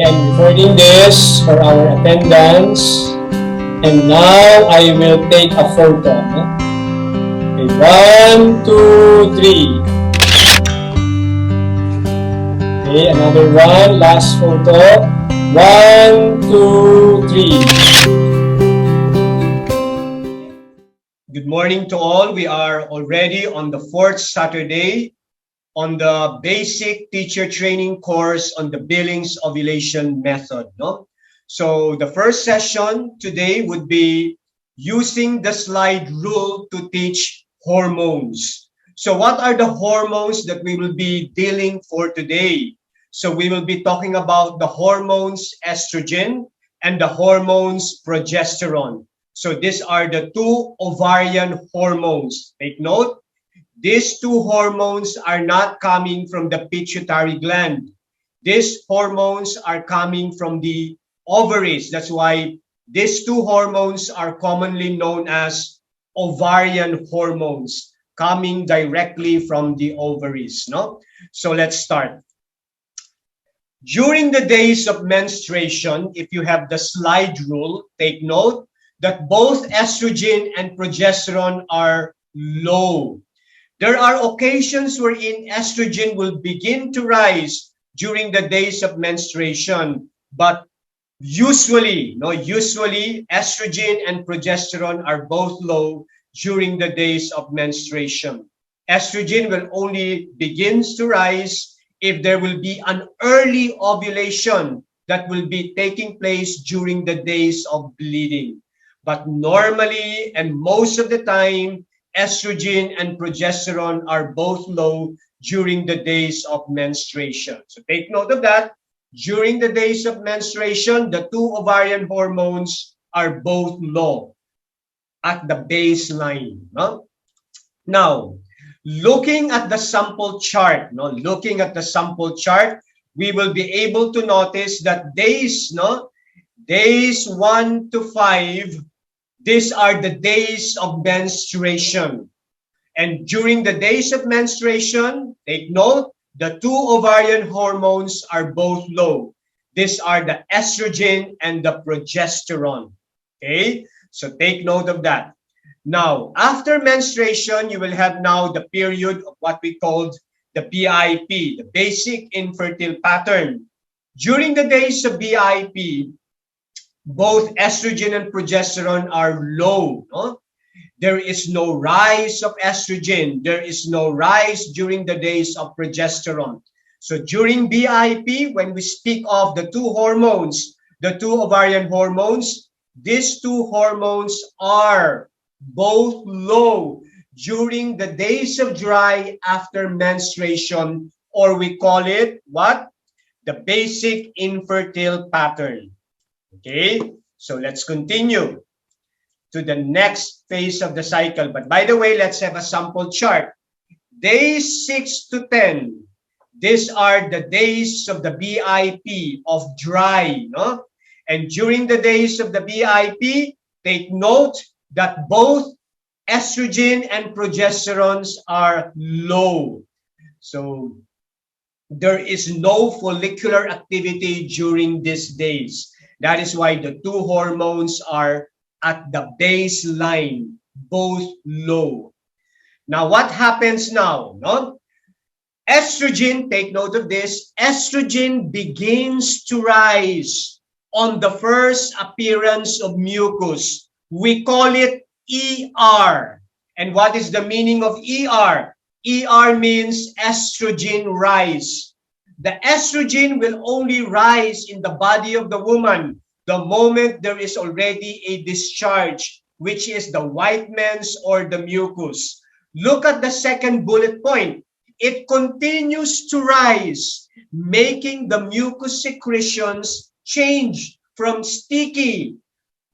I'm recording this for our attendance. And now I will take a photo. Okay, 1, 2, 3. Okay, another one. Last photo. 1, 2, 3. Good morning to all. We are already on the 4th Saturday on the basic teacher training course on the Billings ovulation method. No? So the first session today would be using the slide rule to teach hormones. So what are the hormones that we will be dealing for today? So we will be talking about the hormones estrogen and the hormones progesterone. So these are the two ovarian hormones. Take note. These two hormones are not coming from the pituitary gland. These hormones are coming from the ovaries. That's why these two hormones are commonly known as ovarian hormones, coming directly from the ovaries. No? So let's start. During the days of menstruation, if you have the slide rule, take note that both estrogen and progesterone are low. There are occasions wherein estrogen will begin to rise during the days of menstruation, but usually estrogen and progesterone are both low during the days of menstruation. Estrogen will only begins to rise if there will be an early ovulation that will be taking place during the days of bleeding. But normally and most of the time, estrogen and progesterone are both low during the days of menstruation. So take note of that. During the days of menstruation, the two ovarian hormones are both low at the baseline. No? Now, looking at the sample chart, we will be able to notice that days 1 to 5, these are the days of menstruation. And during the days of menstruation, take note, the two ovarian hormones are both low. These are the estrogen and the progesterone. Okay, so take note of that. Now, after menstruation, you will have now the period of what we called the BIP, the basic infertile pattern. During the days of BIP, both estrogen and progesterone are low. No? There is no rise of estrogen. There is no rise during the days of progesterone. So during BIP, when we speak of the two hormones, the two ovarian hormones, these two hormones are both low during the days of dry after menstruation, or we call it what? The basic infertile pattern. Okay, so let's continue to the next phase of the cycle. But by the way, let's have a sample chart. Days 6 to 10, these are the days of the BIP of dry. No? And during the days of the BIP, take note that both estrogen and progesterones are low. So there is no follicular activity during these days. That is why the two hormones are at the baseline, both low. Now, what happens now? No? Estrogen, take note of this, estrogen begins to rise on the first appearance of mucus. We call it ER. And what is the meaning of ER? ER means estrogen rise. The estrogen will only rise in the body of the woman the moment there is already a discharge, which is the white men's or the mucus. Look at the second bullet point. It continues to rise, making the mucus secretions change from sticky,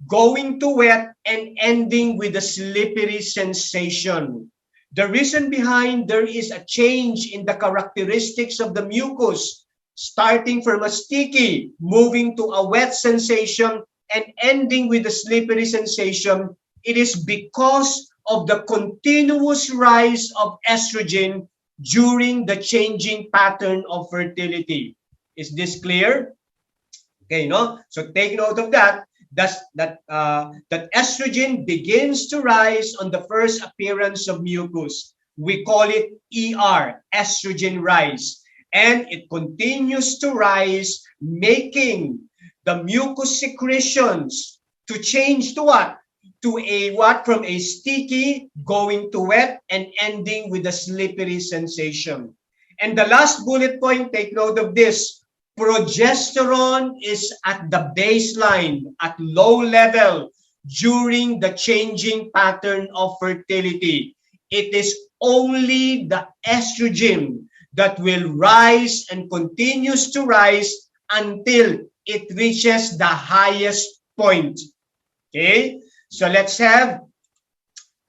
going to wet, and ending with a slippery sensation. The reason behind there is a change in the characteristics of the mucus, starting from a sticky, moving to a wet sensation, and ending with a slippery sensation. It is because of the continuous rise of estrogen during the changing pattern of fertility. Is this clear? Okay, no? So take note of that. That estrogen begins to rise on the first appearance of mucus. We call it ER, estrogen rise. And it continues to rise, making the mucus secretions to change to what? To a what? From a sticky going to wet and ending with a slippery sensation. And the last bullet point, take note of this. Progesterone is at the baseline, at low level during the changing pattern of fertility. It is only the estrogen that will rise and continues to rise until it reaches the highest point. Okay, so let's have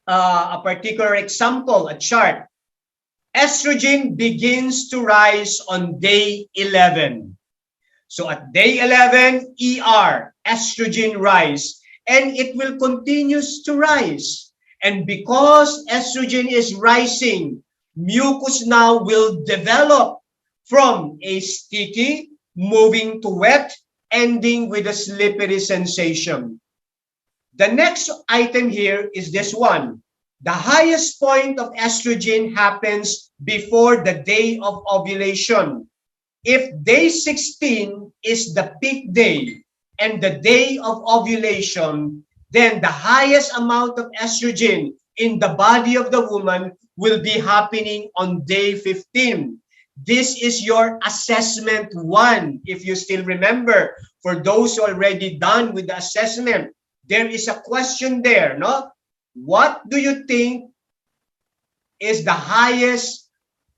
a particular example, a chart. Estrogen begins to rise on day 11. So at day 11, ER, estrogen rise, and it will continue to rise. And because estrogen is rising, mucus now will develop from a sticky, moving to wet, ending with a slippery sensation. The next item here is this one. The highest point of estrogen happens before the day of ovulation. If day 16 is the peak day and the day of ovulation, then the highest amount of estrogen in the body of the woman will be happening on day 15. This is your assessment 1, if you still remember. For those already done with the assessment, there is a question there, no? What do you think is the highest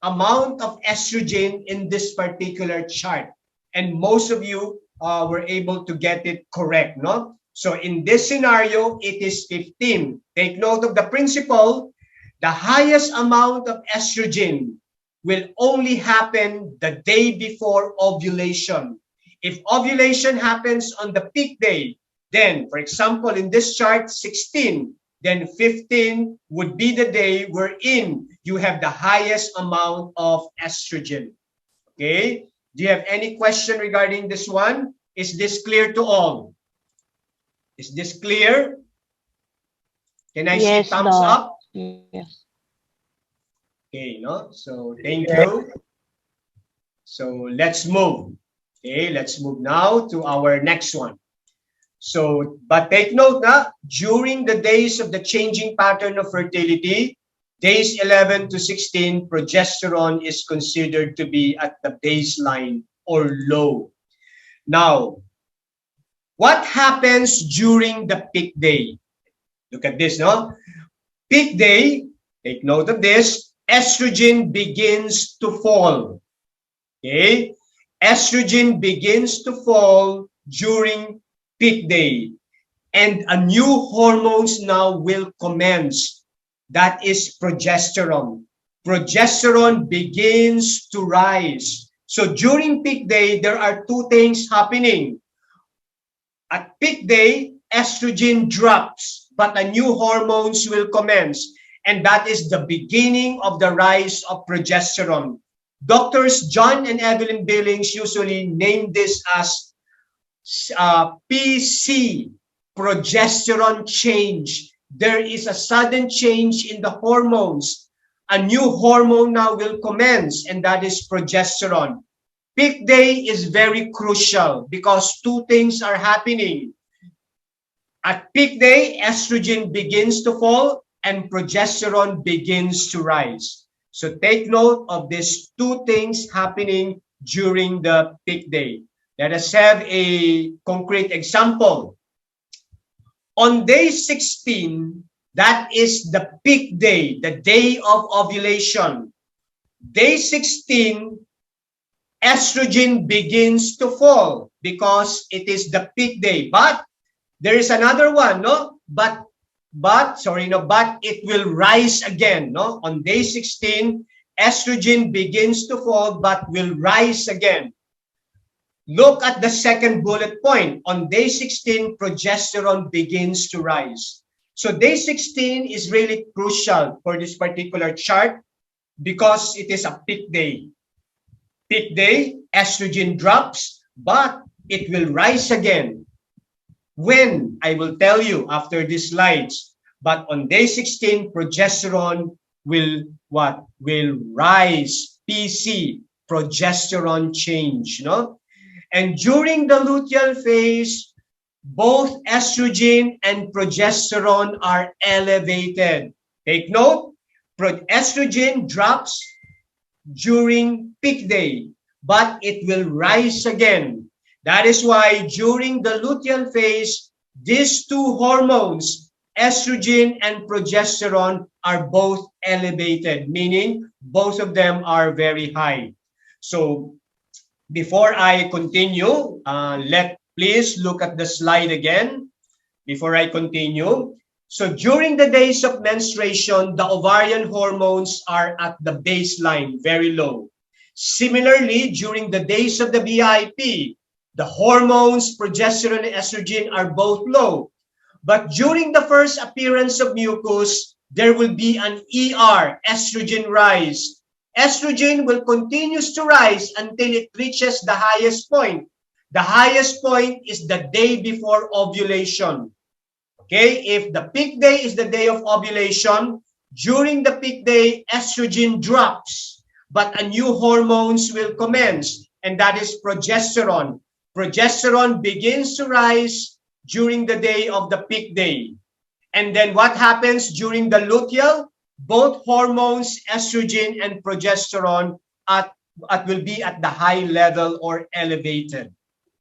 amount of estrogen in this particular chart? And most of you were able to get it correct, no? So in this scenario, it is 15. Take note of the principle. The highest amount of estrogen will only happen the day before ovulation. If ovulation happens on the peak day, then, for example, in this chart, 16, then 15 would be the day wherein you have the highest amount of estrogen. Okay? Do you have any question regarding this one? Is this clear to all? Is this clear? Can I see thumbs up? Yes. Okay, no? So thank you. So let's move. Okay, let's move now to our next one. So, but take note na, during the days of the changing pattern of fertility, days 11 to 16, progesterone is considered to be at the baseline or low. Now, what happens during the peak day? Look at this, no? Peak day, take note of this, estrogen begins to fall. Okay? Estrogen begins to fall during peak day. And a new hormones now will commence. That is progesterone. Progesterone begins to rise. So during peak day, there are two things happening. At peak day, estrogen drops, but a new hormones will commence. And that is the beginning of the rise of progesterone. Doctors John and Evelyn Billings usually name this as PC, progesterone change. There is a sudden change in the hormones. A new hormone now will commence, and that is progesterone. Peak day is very crucial because two things are happening. At peak day, estrogen begins to fall and progesterone begins to rise. So take note of these two things happening during the peak day. Let us have a concrete example. On day 16, that is the peak day, the day of ovulation. Day 16, estrogen begins to fall because it is the peak day. But there is another one, no? But it will rise again, no? On day 16, estrogen begins to fall but will rise again. Look at the second bullet point. On day 16, progesterone begins to rise. So day 16 is really crucial for this particular chart because it is a peak day. Peak day, estrogen drops, but it will rise again. When? I will tell you after these slides. But on day 16, progesterone will what? Will rise. PC, progesterone change, no? And during the luteal phase, both estrogen and progesterone are elevated. Take note, estrogen drops during peak day, but it will rise again. That is why during the luteal phase, these two hormones, estrogen and progesterone, are both elevated, meaning both of them are very high. So before I let please look at the slide again before I continue. So during the days of menstruation, the ovarian hormones are at the baseline, very low. Similarly, during the days of the BIP, the hormones, progesterone and estrogen are both low. But during the first appearance of mucus, there will be an estrogen rise. Estrogen will continue to rise until it reaches the highest point. The highest point is the day before ovulation. Okay, if the peak day is the day of ovulation, during the peak day, estrogen drops, but a new hormones will commence, and that is progesterone. Progesterone begins to rise during the day of the peak day. And then what happens during the luteal? Both hormones, estrogen and progesterone, will be at the high level or elevated.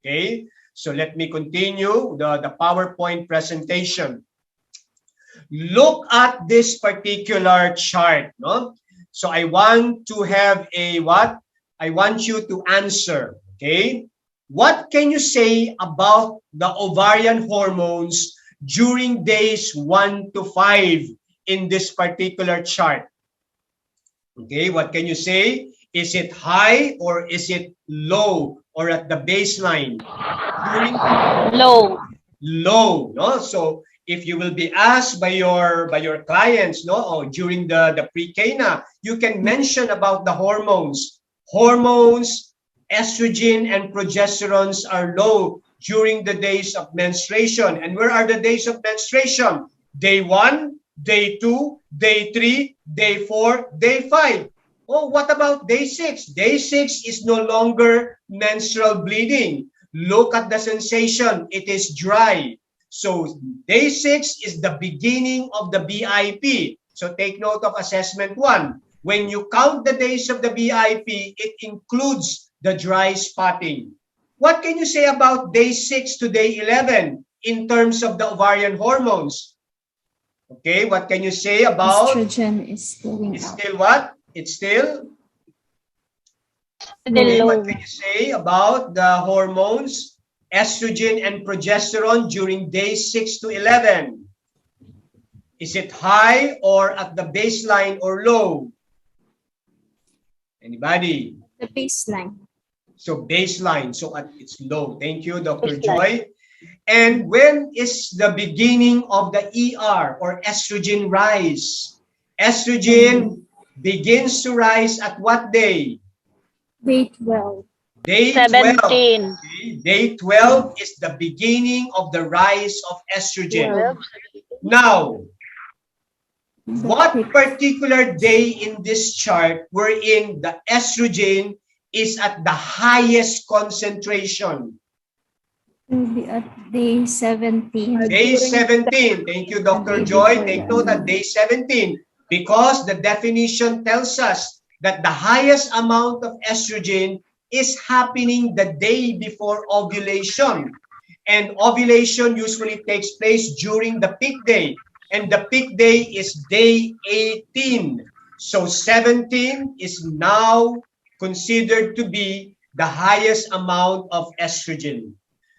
Okay, so let me continue the PowerPoint presentation. Look at this particular chart. No? So I want to have a what? I want you to answer. Okay, what can you say about the ovarian hormones during days 1 to 5 in this particular chart? Okay, what can you say? Is it high or is it low or at the baseline? Low. Low, no? So if you will be asked by your clients, no, or during the pre-Cana, you can mention about the hormones. Hormones, estrogen and progesterones are low during the days of menstruation. And where are the days of menstruation? Day 1, day 2, day 3, day 4, day 5. Oh, what about day 6? Day 6 is no longer menstrual bleeding. Look at the sensation. It is dry. So day 6 is the beginning of the BIP. So take note of assessment 1. When you count the days of the BIP, it includes the dry spotting. What can you say about day 6 to day 11 in terms of the ovarian hormones? Okay, what can you say about? Estrogen is going It's up. still what? It's still? Still low. What can you say about the hormones, estrogen and progesterone during days 6 to 11? Is it high or at the baseline or low? Anybody? The baseline. So baseline, so it's low. Thank you, Dr. Joy. And when is the beginning of the ER or estrogen rise? Estrogen begins to rise at what day? Day 12. Day 17. 12. Okay. Day 12 is the beginning of the rise of estrogen. Now, what particular day in this chart wherein the estrogen is at the highest concentration? Will be at day 17. Day 17. Thank you, Dr. Joy. Take note at day 17 because the definition tells us that the highest amount of estrogen is happening the day before ovulation. And ovulation usually takes place during the peak day. And the peak day is day 18. So 17 is now considered to be the highest amount of estrogen.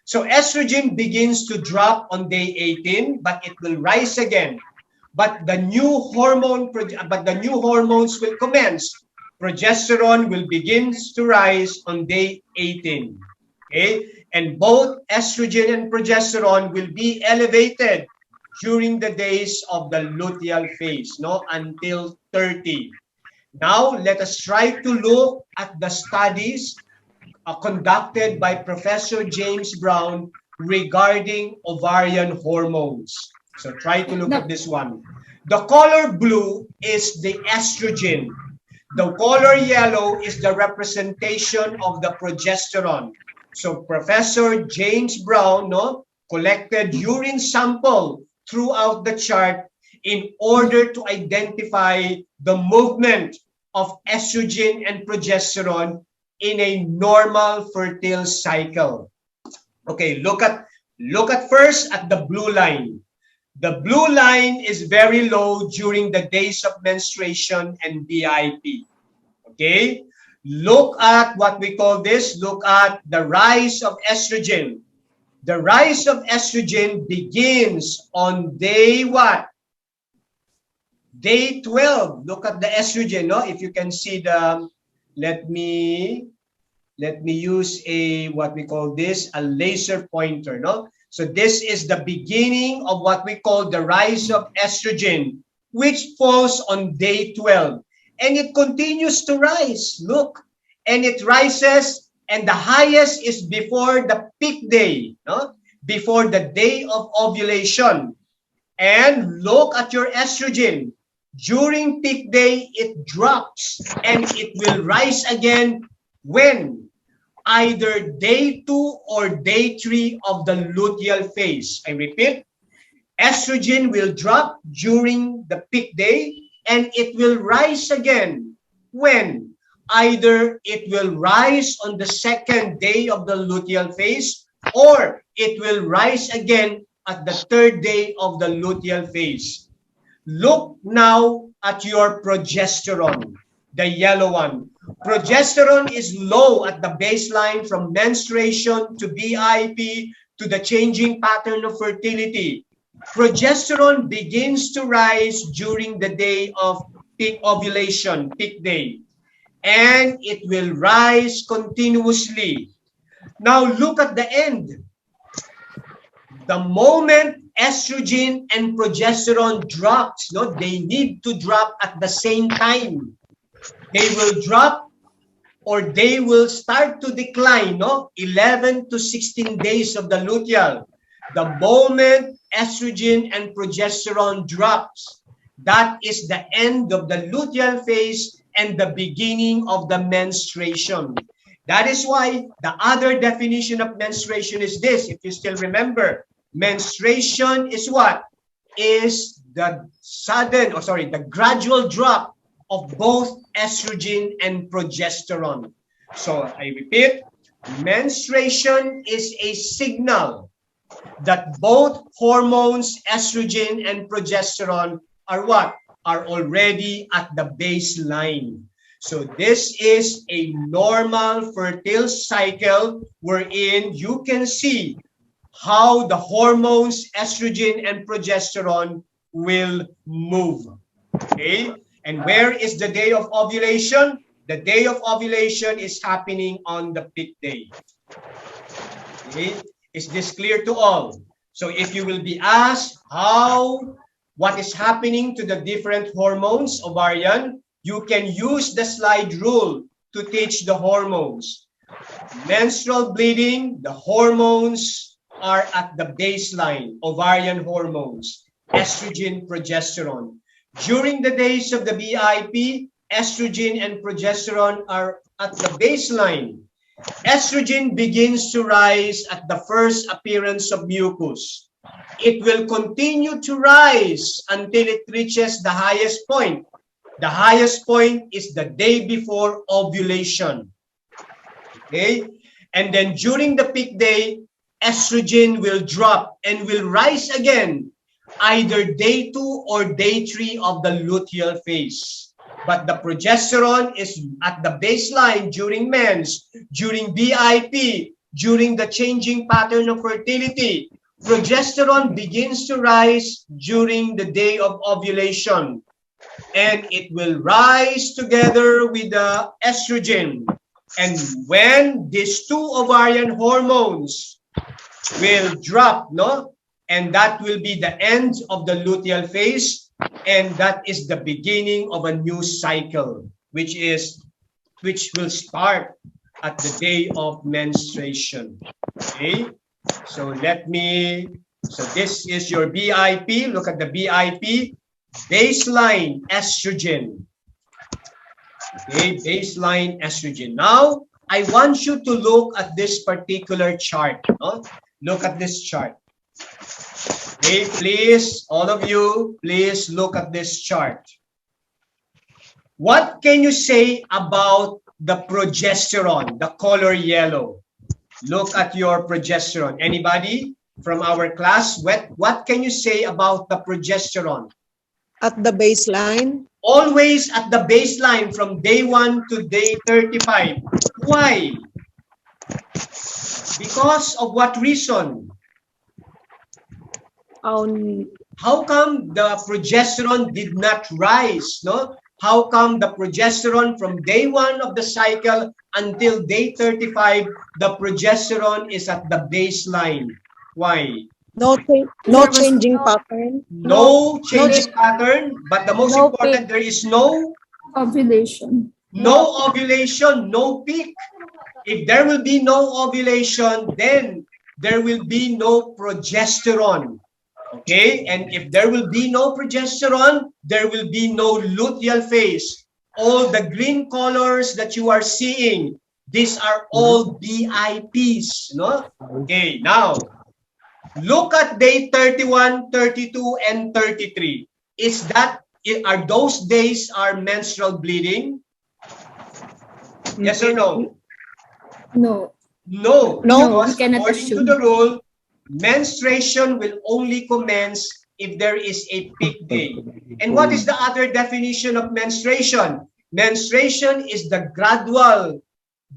So estrogen begins to drop on day 18, but it will rise again. But the new hormones will commence. Progesterone will begin to rise on day 18. Okay? And both estrogen and progesterone will be elevated during the days of the luteal phase, no, until 30. Now, let us try to look at the studies conducted by Professor James Brown regarding ovarian hormones. So try to look at this one. The color blue is the estrogen. The color yellow is the representation of the progesterone. So Professor James Brown, no, collected urine sample throughout the chart in order to identify the movement of estrogen and progesterone in a normal fertile cycle. Okay, look at first at the blue line. The blue line is very low during the days of menstruation and BIP. Okay? Look at what we call this. Look at the rise of estrogen. The rise of estrogen begins on day what? Day 12. Look at the estrogen, no? If you can see the, let me use a, what we call this, a laser pointer, no? So this is the beginning of what we call the rise of estrogen, which falls on day 12. And it continues to rise, look. And it rises, and the highest is before the peak day, no? Before the day of ovulation. And look at your estrogen. During peak day, it drops, and it will rise again when? Either day 2 or day 3 of the luteal phase. I repeat, estrogen will drop during the peak day, and it will rise again when? Either it will rise on the second day of the luteal phase, or it will rise again at the third day of the luteal phase. Look now at your progesterone, the yellow one. Progesterone is low at the baseline from menstruation to BIP to the changing pattern of fertility. Progesterone begins to rise during the day of peak ovulation, peak day, and it will rise continuously. Now look at the end. The moment estrogen and progesterone drops, no, they need to drop at the same time. They will drop or they will start to decline, no, 11 to 16 days of the luteal. The moment estrogen and progesterone drops, that is the end of the luteal phase and the beginning of the menstruation. That is why the other definition of menstruation is this, if you still remember. Menstruation is what? Is the the gradual drop of both estrogen and progesterone. So I repeat, menstruation is a signal that both hormones, estrogen and progesterone, are what? Are already at the baseline. So this is a normal fertile cycle wherein you can see how the hormones, estrogen and progesterone will move. Okay? And where is the day of ovulation? The day of ovulation is happening on the peak day. Okay? Is this clear to all? So if you will be asked what is happening to the different hormones, ovarian, you can use the slide rule to teach the hormones. Menstrual bleeding, the hormones are at the baseline, ovarian hormones, estrogen, progesterone. During the days of the BIP, estrogen and progesterone are at the baseline. Estrogen begins to rise at the first appearance of mucus. It will continue to rise until it reaches the highest point. The highest point is the day before ovulation. Okay? And then during the peak day, estrogen will drop and will rise again, either day 2 or day 3 of the luteal phase. But the progesterone is at the baseline during mens, during BIP, during the changing pattern of fertility. Progesterone begins to rise during the day of ovulation, and it will rise together with the estrogen. And when these two ovarian hormones will drop, no? And that will be the end of the luteal phase, and that is the beginning of a new cycle, which will start at the day of menstruation. Okay, so this is your BIP. Look at the BIP, baseline estrogen. Okay, baseline estrogen. Now, I want you to look at this particular chart. No? Look at this chart. Okay, please, all of you, please look at this chart. What can you say about the progesterone, the color yellow? Look at your progesterone. Anybody from our class? What can you say about the progesterone? At the baseline? Always at the baseline from day 1 to day 35. Why? Because of what reason? How come the progesterone did not rise? No? How come the progesterone from day 1 of the cycle until day 35, the progesterone is at the baseline? Why? No changing pattern? No changing pattern, but the most important, there is no Ovulation. no ovulation, no peak. If there will be no ovulation, then there will be no progesterone. Okay, and if there will be no progesterone, there will be no luteal phase. All the green colors that you are seeing, these are all BIPs, no? Okay, now, look at day 31, 32, and 33. Are those days are menstrual bleeding? Yes or no? No. No. No, we Because cannot according to assume. the rule, menstruation will only commence if there is a peak day. And what is the other definition of menstruation? Menstruation is the gradual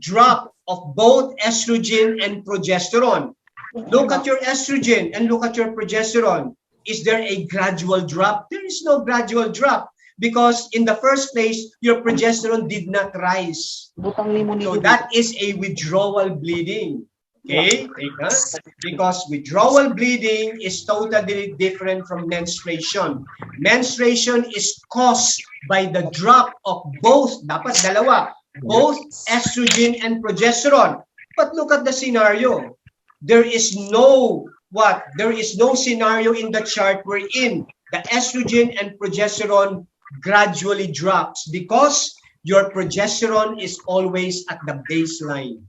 drop of both estrogen and progesterone. Look at your estrogen and look at your progesterone. Is there a gradual drop? There is no gradual drop because in the first place, your progesterone did not rise. So that is a withdrawal bleeding. Okay? Because withdrawal bleeding is totally different from menstruation. Menstruation is caused by the drop of both, dapat dalawa, both estrogen and progesterone. But look at the scenario. There is no There is no scenario in the chart wherein the estrogen and progesterone gradually drops because your progesterone is always at the baseline.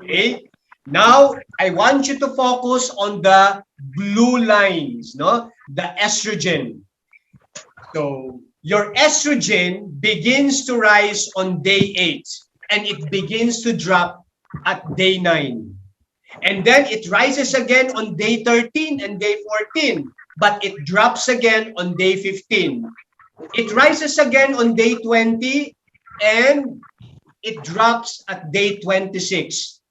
Okay? Now, I want you to focus on the blue lines, no? The estrogen. So, your estrogen begins to rise on day 8 and it begins to drop at day 9. And then it rises again on day 13 and day 14, but it drops again on day 15. It rises again on day 20 and it drops at day 26.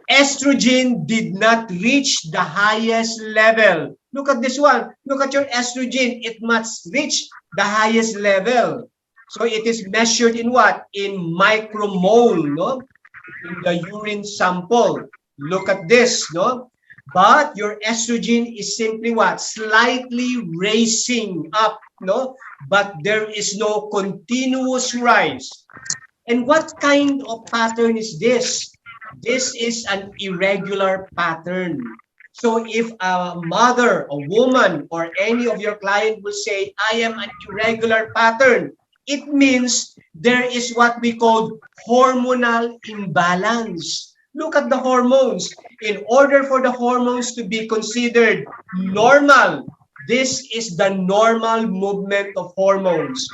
Estrogen did not reach the highest level. Look at this one. Look at your estrogen. It must reach the highest level. So it is measured in what? In micromole, no? In the urine sample. Look at this, no? But your estrogen is simply what? Slightly raising up, no? But there is no continuous rise. And what kind of pattern is this? This is an irregular pattern. So if a mother, a woman, or any of your client will say, I am an irregular pattern, it means there is what we call hormonal imbalance. Look at the hormones. In order for the hormones to be considered normal, this is the normal movement of hormones.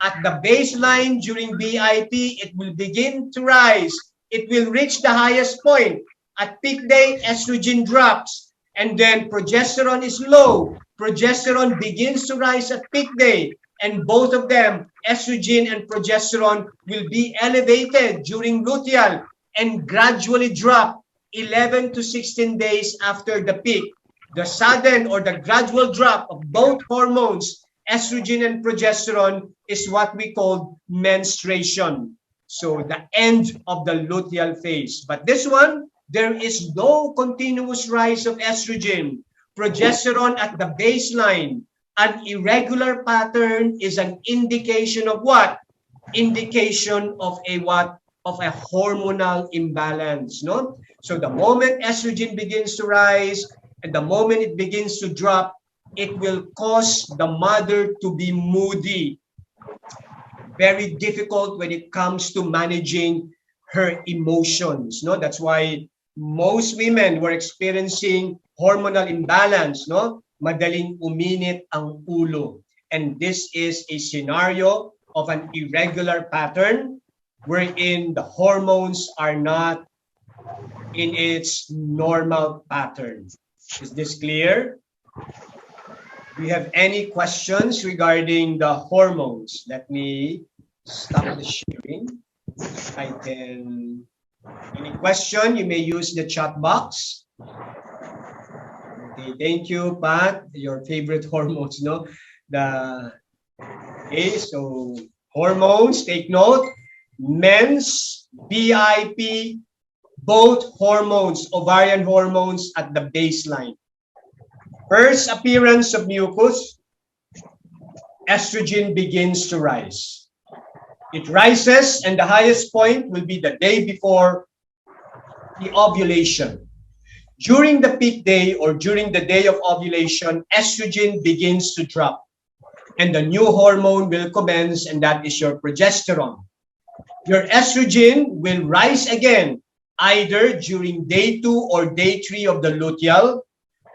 At the baseline during BIP, it will begin to rise. It will reach the highest point. At peak day, estrogen drops. And then progesterone is low. Progesterone begins to rise at peak day. And both of them, estrogen and progesterone, will be elevated during luteal and gradually drop 11 to 16 days after the peak. The sudden or the gradual drop of both hormones, estrogen and progesterone, is what we call menstruation. So the end of the luteal phase. But this one, there is no continuous rise of estrogen. Progesterone at the baseline. An irregular pattern is an indication of what? Indication of a what? of a hormonal imbalance, no? So the moment estrogen begins to rise and the moment it begins to drop, it will cause the mother to be moody, very difficult when it comes to managing her emotions, no? That's why most women were experiencing hormonal imbalance, no? Madaling uminit ang ulo. And this is a scenario of an irregular pattern wherein the hormones are not in its normal pattern. Is this clear? Do you have any questions regarding the hormones? Let me stop the sharing. I can. Any question? You may use the chat box. Okay, thank you, Pat. Your favorite hormones, no? Okay, so hormones, take note. Men's, BIP, both hormones, ovarian hormones at the baseline. First appearance of mucus, estrogen begins to rise. It rises, and the highest point will be the day before the ovulation. During the peak day or during the day of ovulation, estrogen begins to drop, and the new hormone will commence, and that is your progesterone. Your estrogen will rise again, either during day 2 or day 3 of the luteal,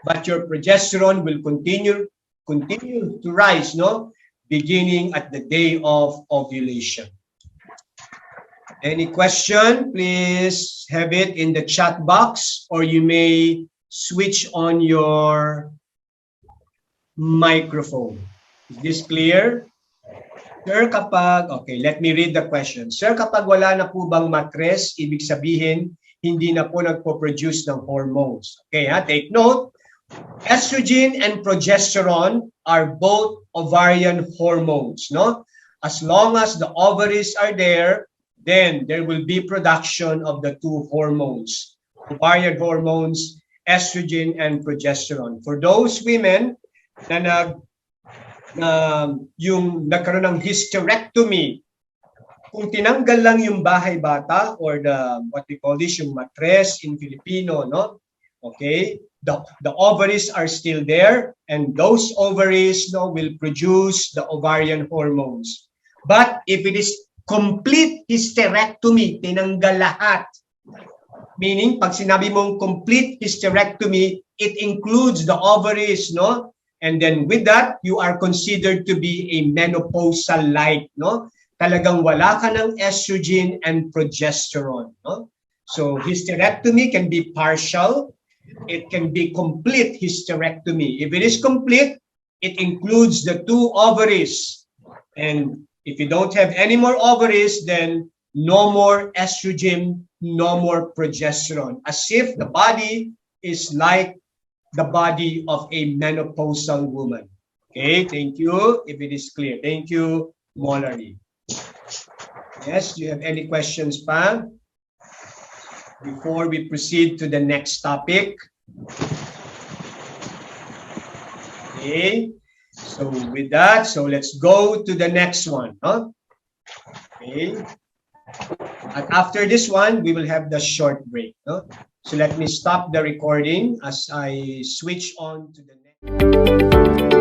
but your progesterone will continue to rise, no? Beginning at the day of ovulation. Any question? Please have it in the chat box, or you may switch on your microphone. Is this clear? Sir, okay, let me read the question. Sir, kapag wala na po bang matres, ibig sabihin, hindi na po nagpo-produce ng hormones. Okay, take note. Estrogen and progesterone are both ovarian hormones, no? As long as the ovaries are there, then there will be production of the two hormones, ovarian hormones, estrogen and progesterone. For those women na yung nagkaroon ng hysterectomy, kung tinanggal lang yung bahay bata or the what we call this, yung matres in Filipino, no? Okay, the ovaries are still there, and those ovaries, no, will produce the ovarian hormones. But if it is complete hysterectomy, tinanggal lahat, meaning pag sinabi mong complete hysterectomy, it includes the ovaries, no? And then with that, you are considered to be a menopausal-like, no? Talagang wala ka ng estrogen and progesterone, no? So hysterectomy can be partial. It can be complete hysterectomy. If it is complete, it includes the two ovaries. And if you don't have any more ovaries, then no more estrogen, no more progesterone. As if the body is like the body of a menopausal woman. Okay, thank you. If it is clear. Thank you, Molary. Yes, do you have any questions, Pa? Before we proceed to the next topic. Okay, so with that, so let's go to the next one. Huh? Okay, and after this one, we will have the short break. Huh? So let me stop the recording as I switch on to the next.